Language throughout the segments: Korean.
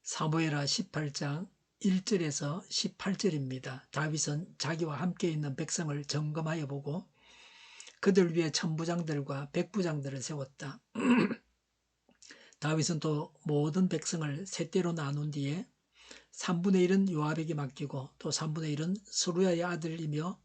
사무엘하 18장 1절에서 18절입니다. 다윗은 자기와 함께 있는 백성을 점검하여 보고 그들 위에 천부장들과 백부장들을 세웠다. 다윗은 또 모든 백성을 셋대로 나눈 뒤에 3분의 1은 요압에게 맡기고 또 3분의 1은 스루야의 아들이며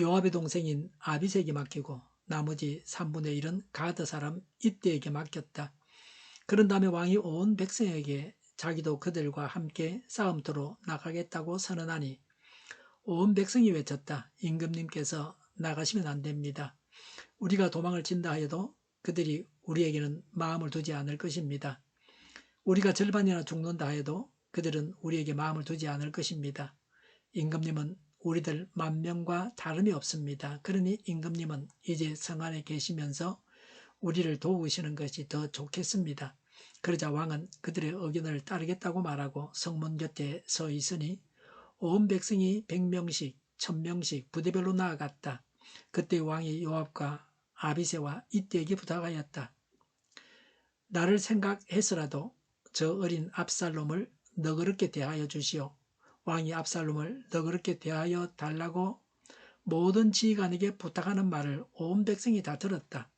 요압의 동생인 아비새에게 맡기고 나머지 3분의 1은 가드 사람 이때에게 맡겼다. 그런 다음에 왕이 온 백성에게 자기도 그들과 함께 싸움터로 나가겠다고 선언하니 온 백성이 외쳤다. 임금님께서 나가시면 안 됩니다. 우리가 도망을 친다 하여도 그들이 우리에게는 마음을 두지 않을 것입니다. 우리가 절반이나 죽는다 해도 그들은 우리에게 마음을 두지 않을 것입니다. 임금님은 우리들 10,000명과 다름이 없습니다. 그러니 임금님은 이제 성 안에 계시면서 우리를 도우시는 것이 더 좋겠습니다. 그러자 왕은 그들의 의견을 따르겠다고 말하고 성문 곁에 서 있으니 온 백성이 100명씩 1000명씩 부대별로 나아갔다. 그때 왕이 요압과 아비새와 이때에게 부탁하였다. 나를 생각해서라도 저 어린 압살롬을 너그럽게 대하여 주시오. 왕이 압살롬을 너그럽게 대하여 달라고 모든 지휘관에게 부탁하는 말을 온 백성이 다 들었다.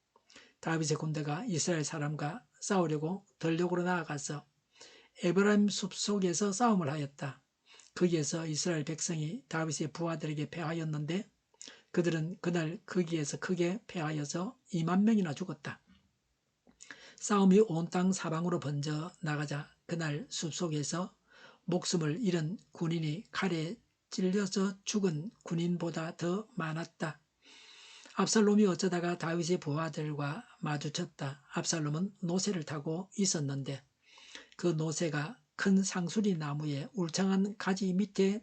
다윗의 군대가 이스라엘 사람과 싸우려고 들녘으로 나아가서 에브라임 숲속에서 싸움을 하였다. 거기에서 이스라엘 백성이 다윗의 부하들에게 패하였는데 그들은 그날 거기에서 크게 패하여서 20,000명이나 죽었다. 싸움이 온 땅 사방으로 번져 나가자 그날 숲속에서 목숨을 잃은 군인이 칼에 찔려서 죽은 군인보다 더 많았다. 압살롬이 어쩌다가 다윗의 부하들과 마주쳤다. 압살롬은 노새를 타고 있었는데 그 노새가 큰 상수리 나무의 울창한 가지 밑으로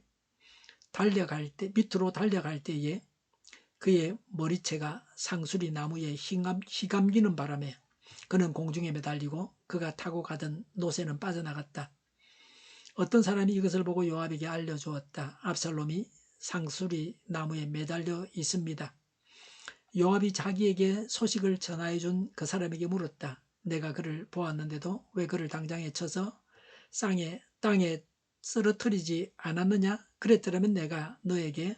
달려갈 때에 그의 머리채가 상수리 나무에 휘감기는 바람에 그는 공중에 매달리고 그가 타고 가던 노새는 빠져나갔다. 어떤 사람이 이것을 보고 요압에게 알려주었다. 압살롬이 상수리 나무에 매달려 있습니다. 요압이 자기에게 소식을 전하여준 그 사람에게 물었다. 내가 그를 보았는데도 왜 그를 당장에 쳐서 땅에 쓰러뜨리지 않았느냐? 그랬더라면 내가 너에게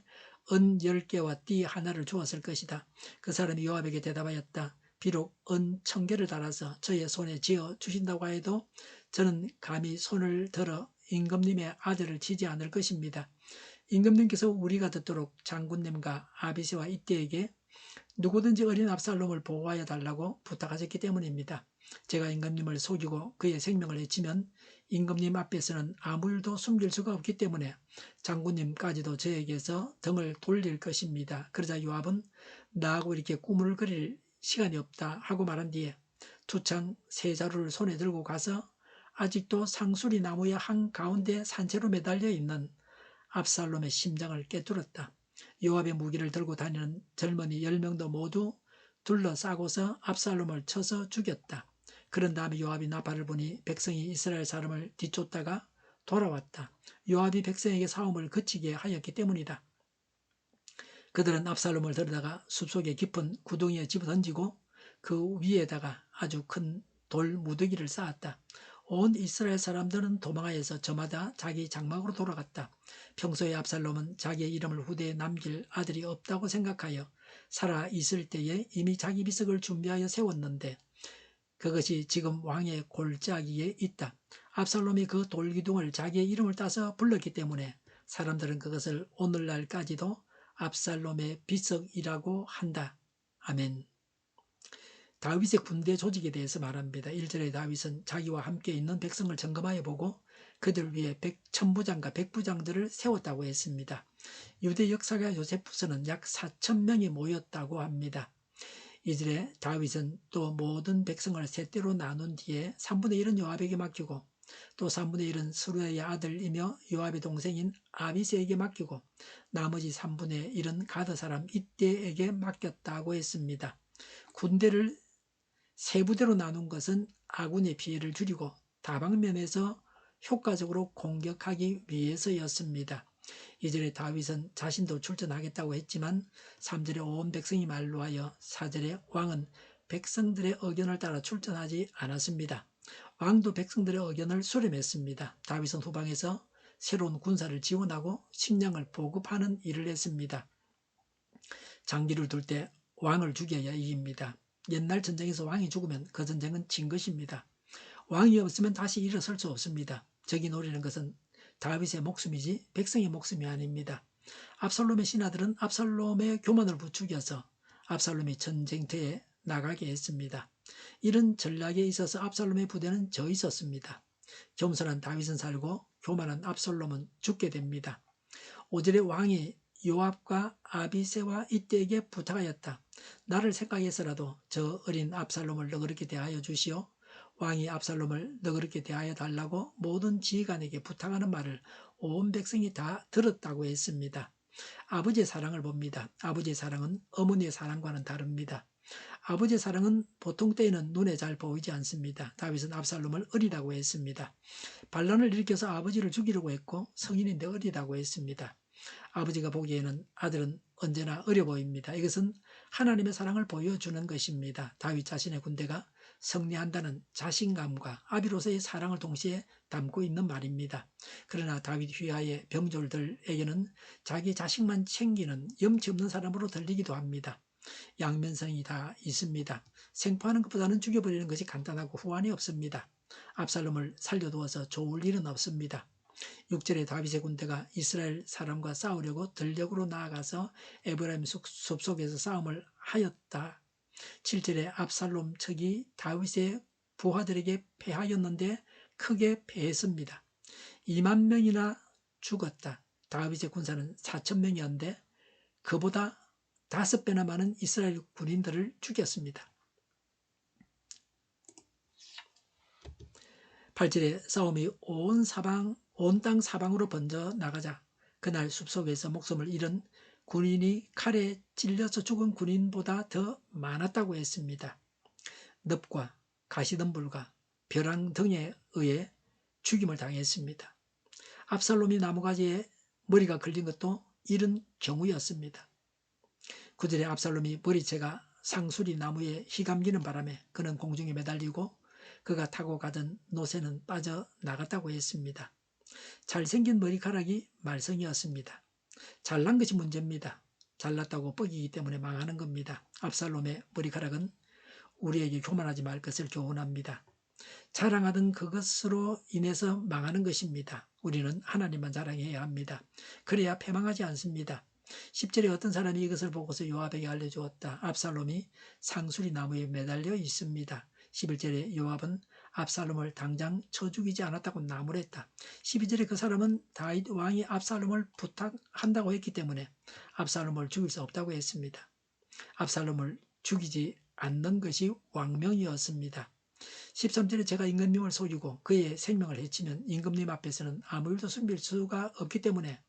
은 10개와 띠 하나를 주었을 것이다. 그 사람이 요압에게 대답하였다. 비록 은 1000개를 달아서 저의 손에 쥐어 주신다고 해도 저는 감히 손을 들어 임금님의 아들을 치지 않을 것입니다. 임금님께서 우리가 듣도록 장군님과 아비새와 이때에게 누구든지 어린 압살롬을 보호하여 달라고 부탁하셨기 때문입니다. 제가 임금님을 속이고 그의 생명을 해치면 임금님 앞에서는 아무 일도 숨길 수가 없기 때문에 장군님까지도 저에게서 등을 돌릴 것입니다. 그러자 요압은 나하고 이렇게 꿈을 그릴 시간이 없다 하고 말한 뒤에 두창 세 자루를 손에 들고 가서 아직도 상수리 나무의 한가운데 산채로 매달려 있는 압살롬의 심장을 꿰뚫었다. 요압의 무기를 들고 다니는 젊은이 10명도 모두 둘러싸고서 압살롬을 쳐서 죽였다. 그런 다음에 요압이 나팔을 보니 백성이 이스라엘 사람을 뒤쫓다가 돌아왔다. 요압이 백성에게 싸움을 그치게 하였기 때문이다. 그들은 압살롬을 데려다가 숲속의 깊은 구덩이에 집어던지고 그 위에다가 아주 큰 돌 무더기를 쌓았다. 온 이스라엘 사람들은 도망하여서 저마다 자기 장막으로 돌아갔다. 평소에 압살롬은 자기의 이름을 후대에 남길 아들이 없다고 생각하여 살아 있을 때에 이미 자기 비석을 준비하여 세웠는데 그것이 지금 왕의 골짜기에 있다. 압살롬이 그 돌기둥을 자기의 이름을 따서 불렀기 때문에 사람들은 그것을 오늘날까지도 압살롬의 비석이라고 한다. 아멘. 다윗의 군대 조직에 대해서 말합니다. 1절에 다윗은 자기와 함께 있는 백성을 점검하여 보고 그들 위에 천부장과 백부장들을 세웠다고 했습니다. 유대 역사가 요세푸스는 약 4,000명이 모였다고 합니다. 2절에 다윗은 또 모든 백성을 셋대로 나눈 뒤에 3분의 1은 요압에게 맡기고 또 3분의 1은 스루야의 아들이며 요압의 동생인 아비새에게 맡기고 나머지 3분의 1은 가드 사람 이때에게 맡겼다고 했습니다. 군대를 세 부대로 나눈 것은 아군의 피해를 줄이고 다방면에서 효과적으로 공격하기 위해서였습니다. 2절에 다윗은 자신도 출전하겠다고 했지만 3절에 온 백성이 말로 하여 4절에 왕은 백성들의 의견을 따라 출전하지 않았습니다. 왕도 백성들의 의견을 수렴했습니다. 다윗은 후방에서 새로운 군사를 지원하고 식량을 보급하는 일을 했습니다. 장기를 둘 때 왕을 죽여야 이깁니다. 옛날 전쟁에서 왕이 죽으면 그 전쟁은 진 것입니다. 왕이 없으면 다시 일어설 수 없습니다. 적이 노리는 것은 다윗의 목숨이지 백성의 목숨이 아닙니다. 압살롬의 신하들은 압살롬의 교만을 부추겨서 압살롬이 전쟁터에 나가게 했습니다. 이런 전략에 있어서 압살롬의 부대는 져 있었습니다. 겸손한 다윗은 살고 교만한 압살롬은 죽게 됩니다. 5절에 왕이 요압과 아비새와 이때에게 부탁하였다. 나를 생각해서라도 저 어린 압살롬을 너그럽게 대하여 주시오. 왕이 압살롬을 너그럽게 대하여 달라고 모든 지휘관에게 부탁하는 말을 온 백성이 다 들었다고 했습니다. 아버지의 사랑을 봅니다. 아버지의 사랑은 어머니의 사랑과는 다릅니다. 아버지의 사랑은 보통 때에는 눈에 잘 보이지 않습니다. 다윗은 압살롬을 어리다고 했습니다. 반란을 일으켜서 아버지를 죽이려고 했고 성인인데 어리다고 했습니다. 아버지가 보기에는 아들은 언제나 어려 보입니다. 이것은 하나님의 사랑을 보여주는 것입니다. 다윗 자신의 군대가 승리한다는 자신감과 아비로서의 사랑을 동시에 담고 있는 말입니다. 그러나 다윗 휘하의 병졸들에게는 자기 자식만 챙기는 염치 없는 사람으로 들리기도 합니다. 양면성이 다 있습니다. 생포하는 것보다는 죽여버리는 것이 간단하고 후환이 없습니다. 압살롬을 살려두어서 좋을 일은 없습니다. 6절에 다윗의 군대가 이스라엘 사람과 싸우려고 전력으로 나아가서 에브라임 숲속에서 싸움을 하였다. 7절에 압살롬 척이 다윗의 부하들에게 패하였는데 크게 패했습니다. 2만 명이나 죽었다. 다윗의 군사는 4천 명이었는데 그보다 5배나 많은 이스라엘 군인들을 죽였습니다. 8절에 싸움이 온 땅 사방으로 번져 나가자 그날 숲속에서 목숨을 잃은 군인이 칼에 찔려서 죽은 군인보다 더 많았다고 했습니다. 늪과 가시덤불과 벼랑 등에 의해 죽임을 당했습니다. 압살롬이 나무가지에 머리가 걸린 것도 이런 경우였습니다. 9절에 압살롬이 머리채가 상수리 나무에 휘감기는 바람에 그는 공중에 매달리고 그가 타고 가던 노새는 빠져나갔다고 했습니다. 잘생긴 머리카락이 말썽이었습니다. 잘난 것이 문제입니다. 잘났다고 뻑이기 때문에 망하는 겁니다. 압살롬의 머리카락은 우리에게 교만하지 말 것을 교훈합니다. 자랑하던 그것으로 인해서 망하는 것입니다. 우리는 하나님만 자랑해야 합니다. 그래야 패망하지 않습니다. 10절에 어떤 사람이 이것을 보고서 요압에게 알려주었다. 압살롬이 상수리 나무에 매달려 있습니다. 11절에 요압은 압살롬을 당장 쳐 죽이지 않았다고 나무랬다. 12절에 그 사람은 다윗 왕이 압살롬을 부탁한다고 했기 때문에 압살롬을 죽일 수 없다고 했습니다. 압살롬을 죽이지 않는 것이 왕명이었습니다. 13절에 제가 임금님을 속이고 그의 생명을 해치면 임금님 앞에서는 아무 일도 숨길 수가 없기 때문에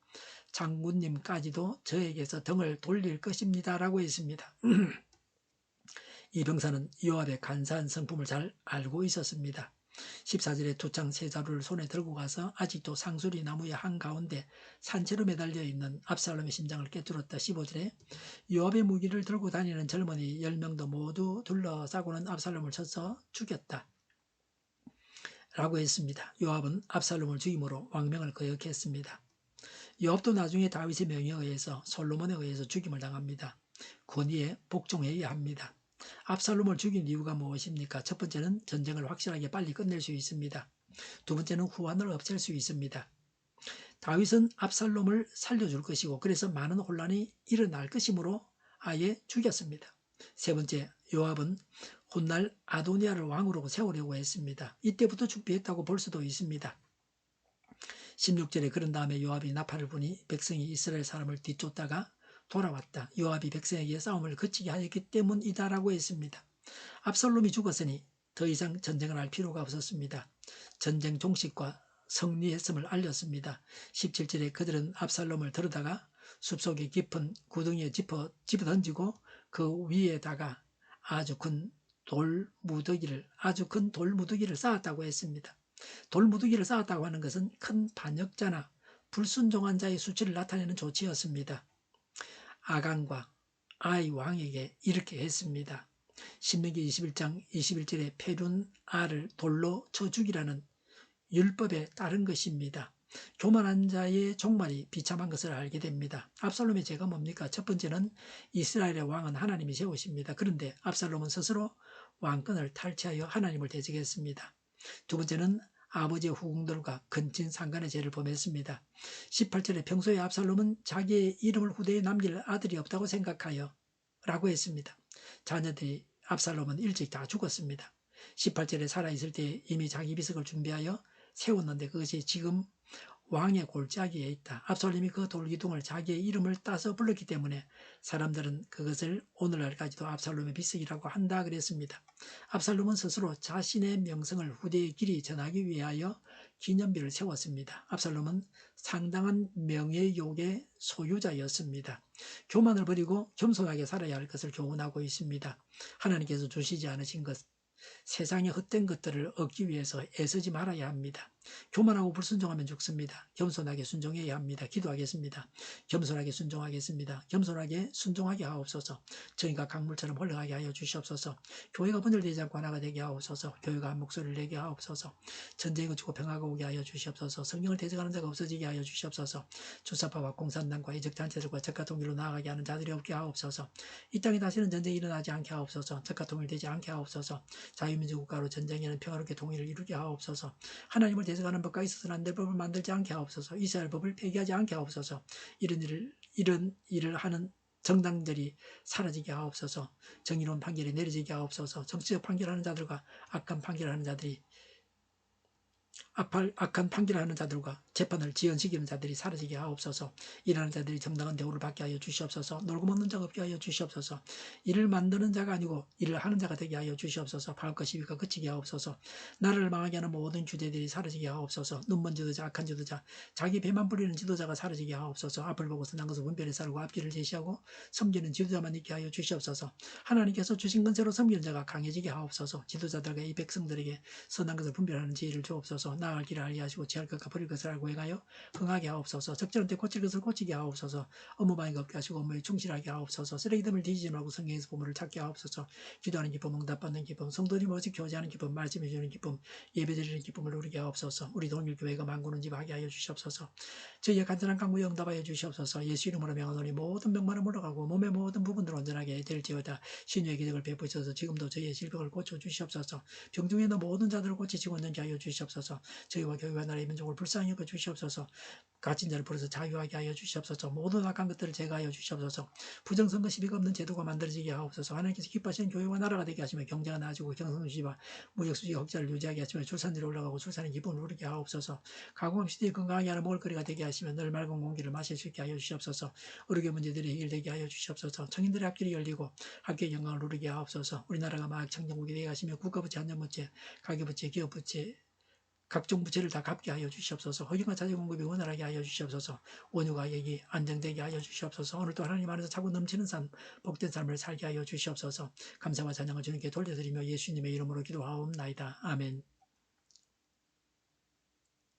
장군님까지도 저에게서 등을 돌릴 것입니다. 라고 했습니다. 이 병사는 요압의 간사한 성품을 잘 알고 있었습니다. 14절에 두창 세 자루를 손에 들고 가서 아직도 상수리 나무의 한가운데 산채로 매달려 있는 압살롬의 심장을 꿰뚫었다. 15절에 요압의 무기를 들고 다니는 젊은이 10명도 모두 둘러싸고는 압살롬을 쳐서 죽였다. 라고 했습니다. 요압은 압살롬을 죽임으로 왕명을 거역했습니다. 요압도 나중에 다윗의 명에 의해서 솔로몬에 의해서 죽임을 당합니다. 권위에 복종해야 합니다. 압살롬을 죽인 이유가 무엇입니까? 첫 번째는 전쟁을 확실하게 빨리 끝낼 수 있습니다. 두 번째는 후환을 없앨 수 있습니다. 다윗은 압살롬을 살려줄 것이고 그래서 많은 혼란이 일어날 것이므로 아예 죽였습니다. 세 번째, 요압은 훗날 아도니아를 왕으로 세우려고 했습니다. 이때부터 준비했다고 볼 수도 있습니다. 16절에 그런 다음에 요압이 나팔을 부니 백성이 이스라엘 사람을 뒤쫓다가 돌아왔다. 요압이 백성에게 싸움을 그치게 하였기 때문이다라고 했습니다. 압살롬이 죽었으니 더 이상 전쟁을 할 필요가 없었습니다. 전쟁 종식과 승리했음을 알렸습니다. 17절에 그들은 압살롬을 들어다가 숲속의 깊은 구덩이에 집어 던지고 그 위에다가 아주 큰 돌무더기를 쌓았다고 했습니다. 돌무더기를 쌓았다고 하는 것은 큰 반역자나 불순종한 자의 수치를 나타내는 조치였습니다. 아간과 아이 왕에게 이렇게 했습니다. 신명기 21장 21절에 페륜아를 돌로 쳐 죽이라는 율법에 따른 것입니다. 교만한 자의 종말이 비참한 것을 알게 됩니다. 압살롬의 죄가 뭡니까? 첫 번째는 이스라엘의 왕은 하나님이 세우십니다. 그런데 압살롬은 스스로 왕권을 탈취하여 하나님을 대적했습니다. 두 번째는 아버지의 후궁들과 근친상간의 죄를 범했습니다. 18절에 평소에 압살롬은 자기의 이름을 후대에 남길 아들이 없다고 생각하여 라고 했습니다. 자녀들이 압살롬은 일찍 다 죽었습니다. 18절에 살아있을 때 이미 자기 비석을 준비하여 세웠는데 그것이 지금 왕의 골짜기에 있다. 압살롬이 그 돌기둥을 자기의 이름을 따서 불렀기 때문에 사람들은 그것을 오늘날까지도 압살롬의 비석이라고 한다 그랬습니다. 압살롬은 스스로 자신의 명성을 후대의 길이 전하기 위하여 기념비를 세웠습니다. 압살롬은 상당한 명예욕의 소유자였습니다. 교만을 버리고 겸손하게 살아야 할 것을 교훈하고 있습니다. 하나님께서 주시지 않으신 것, 세상의 헛된 것들을 얻기 위해서 애쓰지 말아야 합니다. 교만하고 불순종하면 죽습니다. 겸손하게 순종해야 합니다. 기도하겠습니다. 겸손하게 순종하겠습니다. 겸손하게 순종하게 하옵소서. 저희가 강물처럼 흘러가게 하여 주시옵소서. 교회가 분열되지 않고 하나가 되게 하옵소서. 교회가 한 목소리를 내게 하옵소서. 전쟁이 그치고 평화가 오게 하여 주시옵소서. 성령을 대적하는 자가 없어지게 하여 주시옵소서. 주사파와 공산당과 이적단체들과 적가통일로 나아가게 하는 자들이 없게 하옵소서. 이 땅에 다시는 전쟁이 일어나지 않게 하옵소서. 적가통일되지 않게 하옵소서. 자유민주국가로 전쟁에는 평화롭게 통일을 이루게 하옵소서. 하나님을 대적하는 법과 있어서는 안 될 법을 만들지 않게 하옵소서. 이스라엘 법을 폐기하지 않게 하옵소서. 이런 일을 하는 정당들이 사라지게 하옵소서. 정의로운 판결이 내려지게 하옵소서. 정치적 판결하는 자들과 악한 판결하는 자들이 악한 판결하는 자들과 재판을 지연시키는 자들이 사라지게 하옵소서. 일하는 자들이 정당한 대우를 받게 하여 주시옵소서. 놀고 먹는 자가 없게 하여 주시옵소서. 일을 만드는 자가 아니고 일을 하는 자가 되게 하여 주시옵소서. 발과 시비가 그치게 하옵소서. 나라를 망하게 하는 모든 주제들이 사라지게 하옵소서. 눈먼 지도자, 악한 지도자, 자기 배만 부리는 지도자가 사라지게 하옵소서. 앞을 보고서 난 것을 분별해 살고 앞길을 제시하고 섬기는 지도자만 있게 하여 주시옵소서. 하나님께서 주신 건세로 섬기는 자가 강해지게 하옵소서. 지도자들과 이 백성들에게 선한 것을 분별하는 지혜를 주옵소서. 나아갈 길을 알게 하시고 지할 것과 버릴 것을 알고 행하여 흥하게 하옵소서. 적절한 때 고칠 것을 고치게 하옵소서. 업무방해가 없게 하시고 업무에 충실하게 하옵소서. 쓰레기됨을 뒤지지 말고 성경에서 보물을 찾게 하옵소서. 기도하는 기쁨, 응답받는 기쁨, 성도들이 모두 교제하는 기쁨, 말씀해 주는 기쁨, 예배드리는 기쁨을 누리게 하옵소서. 우리 동일교회가 만구는 집 하게 하여 주시옵소서. 저희의 간절한 간구에 응답하여 주시옵소서. 예수 이름으로 명하노니 모든 병만은 물러가고 몸의 모든 부분들 온전하게 될지어다. 신유의 기적을 베푸셔서 지금도 저희의 질병을 고쳐 주시옵소서. 병중에 있는 모든 자들을 고치시고 있는지 하여 주시옵소서. 저희와 교회와 나라의 민족을 불쌍히 여겨 주시옵소서. 갇힌 자를 풀어서 자유하게 하여 주시옵소서. 모든 악한 것들을 제거하여 주시옵소서. 부정선거 시비가 없는 제도가 만들어지게 하옵소서. 하나님께서 기뻐하시는 교회와 나라가 되게 하시며 경제가 나아지고 경상수지와 무역수지 흑자를 유지하게 하시며 출산율이 올라가고 출산의 기쁨을 누리게 하옵소서. 가공업 시대에 건강하게 하는 먹을거리가 되게 하시며 늘 맑은 공기를 마실 수 있게 하여 주시옵소서. 의료계 문제들이 해결되게 하여 주시옵소서. 청인들의 앞길이 열리고 학교의 영광을 누리게 하옵소서. 우리나라가 마약 청정국이 되게 하시며 국가부채, 안전부채, 가계부채, 기업부채, 각종 부채를 다 갚게 하여 주시옵소서. 허용한 자재 공급이 원활하게 하여 주시옵소서. 원유 가격이 안정되게 하여 주시옵소서. 오늘도 하나님 안에서 차고 넘치는 삶, 복된 삶을 살게 하여 주시옵소서. 감사와 찬양을 주님께 돌려드리며 예수님의 이름으로 기도하옵나이다. 아멘.